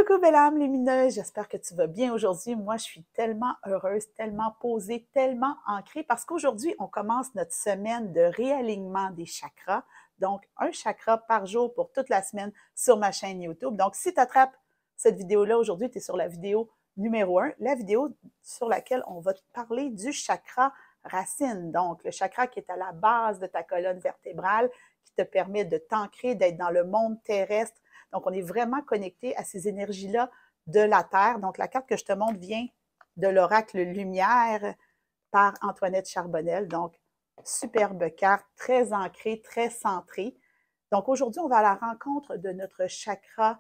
Coucou belle âme lumineuse, j'espère que tu vas bien aujourd'hui. Moi, je suis tellement heureuse, tellement posée, tellement ancrée parce qu'aujourd'hui, on commence notre semaine de réalignement des chakras. Donc, un chakra par jour pour toute la semaine sur ma chaîne YouTube. Donc, si tu attrapes cette vidéo-là aujourd'hui, tu es sur la vidéo numéro 1, la vidéo sur laquelle on va te parler du chakra racine. Donc, le chakra qui est à la base de ta colonne vertébrale, qui te permet de t'ancrer, d'être dans le monde terrestre. Donc, on est vraiment connecté à ces énergies-là de la Terre. Donc, la carte que je te montre vient de l'oracle Lumière par Antoinette Charbonnel. Donc, superbe carte, très ancrée, très centrée. Donc, aujourd'hui, on va à la rencontre de notre chakra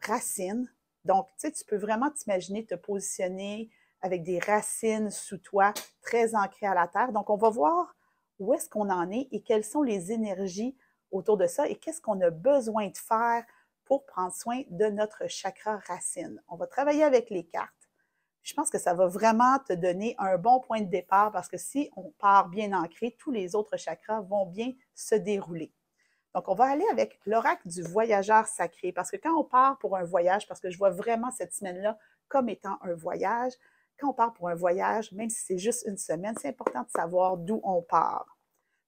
racine. Donc, tu sais, tu peux vraiment t'imaginer te positionner avec des racines sous toi, très ancrées à la Terre. Donc, on va voir où est-ce qu'on en est et quelles sont les énergies autour de ça et qu'est-ce qu'on a besoin de faire pour prendre soin de notre chakra racine. On va travailler avec les cartes. Je pense que ça va vraiment te donner un bon point de départ parce que si on part bien ancré, tous les autres chakras vont bien se dérouler. Donc, on va aller avec l'oracle du voyageur sacré parce que quand on part pour un voyage, parce que je vois vraiment cette semaine-là comme étant un voyage, quand on part pour un voyage, même si c'est juste une semaine, c'est important de savoir d'où on part.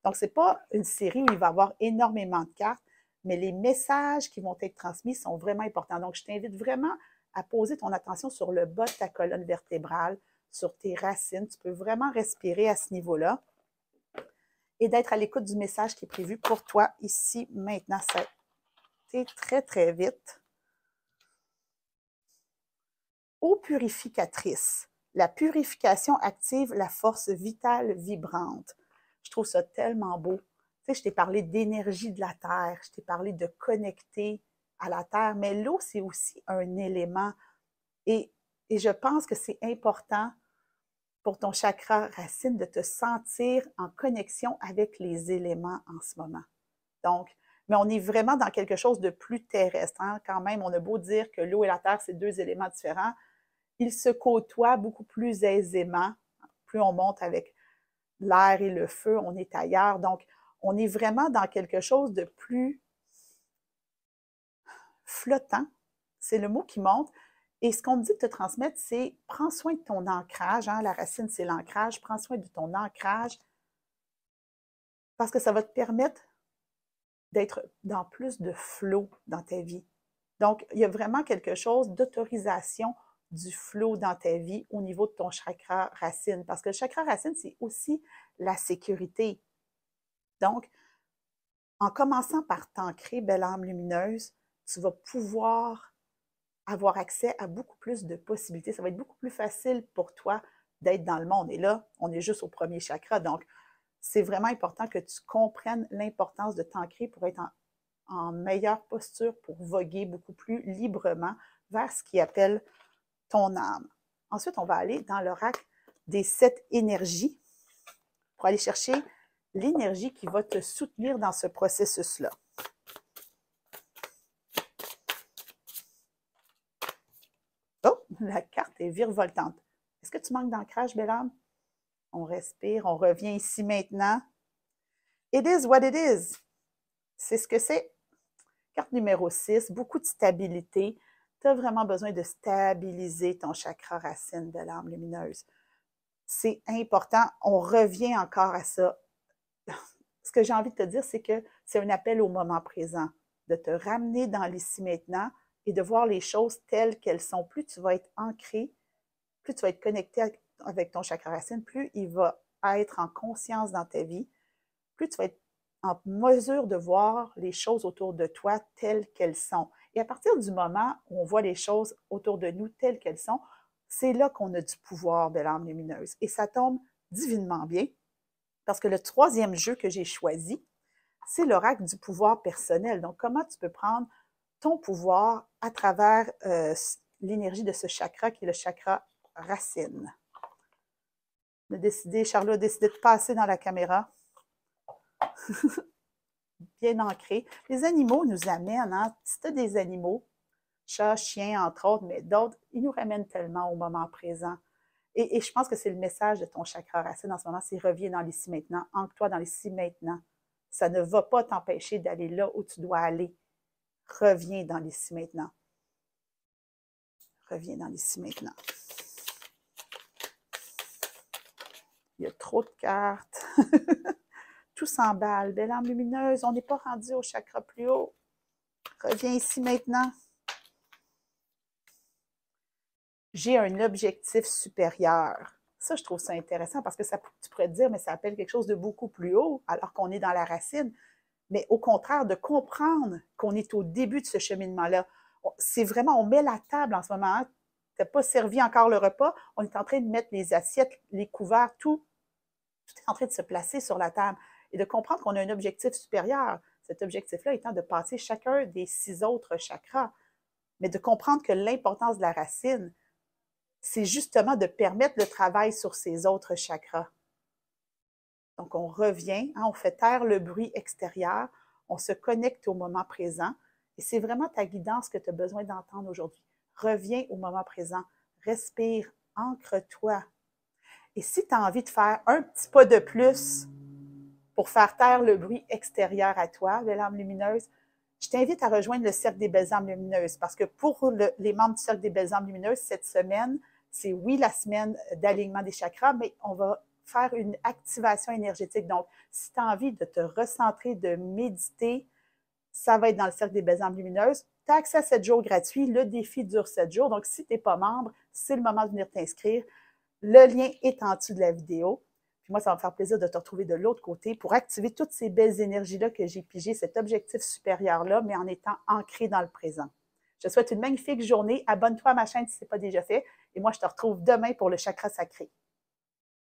Donc, ce n'est pas une série où il va y avoir énormément de cartes, mais les messages qui vont être transmis sont vraiment importants. Donc, je t'invite vraiment à poser ton attention sur le bas de ta colonne vertébrale, sur tes racines. Tu peux vraiment respirer à ce niveau-là et d'être à l'écoute du message qui est prévu pour toi ici, maintenant. Ça été très, très vite. Eau purificatrice. La purification active la force vitale vibrante. Je trouve ça tellement beau. Tu sais, je t'ai parlé d'énergie de la Terre, je t'ai parlé de connecter à la Terre, mais l'eau, c'est aussi un élément. Et je pense que c'est important pour ton chakra racine de te sentir en connexion avec les éléments en ce moment. Donc, mais on est vraiment dans quelque chose de plus terrestre. Hein? Quand même, on a beau dire que l'eau et la terre, c'est deux éléments différents. Ils se côtoient beaucoup plus aisément. Plus on monte avec l'air et le feu, on est ailleurs. Donc, on est vraiment dans quelque chose de plus flottant. C'est le mot qui monte. Et ce qu'on me dit de te transmettre, c'est prends soin de ton ancrage. Hein? La racine, c'est l'ancrage. Prends soin de ton ancrage parce que ça va te permettre d'être dans plus de flow dans ta vie. Donc, il y a vraiment quelque chose d'autorisation du flow dans ta vie au niveau de ton chakra racine. Parce que le chakra racine, c'est aussi la sécurité. Donc, en commençant par t'ancrer, belle âme lumineuse, tu vas pouvoir avoir accès à beaucoup plus de possibilités. Ça va être beaucoup plus facile pour toi d'être dans le monde. Et là, on est juste au premier chakra. Donc, c'est vraiment important que tu comprennes l'importance de t'ancrer pour être en meilleure posture, pour voguer beaucoup plus librement vers ce qui appelle ton âme. Ensuite, on va aller dans l'oracle des 7 énergies pour aller chercher l'énergie qui va te soutenir dans ce processus-là. Oh, la carte est virevoltante. Est-ce que tu manques d'ancrage, belle âme? On respire, on revient ici maintenant. It is what it is. C'est ce que c'est. Carte numéro 6, beaucoup de stabilité. Tu as vraiment besoin de stabiliser ton chakra racine de l'âme lumineuse. C'est important. On revient encore à ça. Ce que j'ai envie de te dire, c'est que c'est un appel au moment présent, de te ramener dans l'ici maintenant et de voir les choses telles qu'elles sont. Plus tu vas être ancré, plus tu vas être connecté avec ton chakra racine, plus il va être en conscience dans ta vie, plus tu vas être en mesure de voir les choses autour de toi telles qu'elles sont. Et à partir du moment où on voit les choses autour de nous telles qu'elles sont, c'est là qu'on a du pouvoir de l'âme lumineuse. Et ça tombe divinement bien, parce que le troisième jeu que j'ai choisi, c'est l'oracle du pouvoir personnel. Donc, comment tu peux prendre ton pouvoir à travers l'énergie de ce chakra qui est le chakra racine. Charlot a décidé de passer dans la caméra. Bien ancré. Les animaux nous amènent, hein? Si tu as des animaux, chats, chiens, entre autres, mais d'autres, ils nous ramènent tellement au moment présent. Et je pense que c'est le message de ton chakra racine en ce moment, c'est reviens dans l'ici maintenant, ancre-toi dans l'ici maintenant. Ça ne va pas t'empêcher d'aller là où tu dois aller. Reviens dans l'ici maintenant. Reviens dans l'ici maintenant. Il y a trop de cartes. Tout s'emballe. Belle âme lumineuse, on n'est pas rendu au chakra plus haut. Reviens ici maintenant. J'ai un objectif supérieur. Ça, je trouve ça intéressant parce que ça, tu pourrais te dire, mais ça appelle quelque chose de beaucoup plus haut alors qu'on est dans la racine. Mais au contraire, de comprendre qu'on est au début de ce cheminement-là. C'est vraiment, on met la table en ce moment. Hein? Tu n'as pas servi encore le repas. On est en train de mettre les assiettes, les couverts, tout est en train de se placer sur la table. Et de comprendre qu'on a un objectif supérieur. Cet objectif-là étant de passer chacun des 6 autres chakras. Mais de comprendre que l'importance de la racine, c'est justement de permettre le travail sur ces autres chakras. Donc, on revient, hein, on fait taire le bruit extérieur, on se connecte au moment présent et c'est vraiment ta guidance que tu as besoin d'entendre aujourd'hui. Reviens au moment présent, respire, ancre-toi. Et si tu as envie de faire un petit pas de plus pour faire taire le bruit extérieur à toi, belle âme lumineuse, je t'invite à rejoindre le Cercle des Belles Âmes Lumineuses parce que pour les membres du Cercle des Belles Âmes Lumineuses, cette semaine, c'est oui la semaine d'alignement des chakras, mais on va faire une activation énergétique. Donc, si tu as envie de te recentrer, de méditer, ça va être dans le Cercle des Belles Âmes Lumineuses. Tu as accès à 7 jours gratuits. Le défi dure 7 jours. Donc, si tu n'es pas membre, c'est le moment de venir t'inscrire. Le lien est en dessous de la vidéo. Puis moi, ça va me faire plaisir de te retrouver de l'autre côté pour activer toutes ces belles énergies-là que j'ai pigées, cet objectif supérieur-là, mais en étant ancré dans le présent. Je te souhaite une magnifique journée. Abonne-toi à ma chaîne si ce n'est pas déjà fait. Et moi, je te retrouve demain pour le chakra sacré.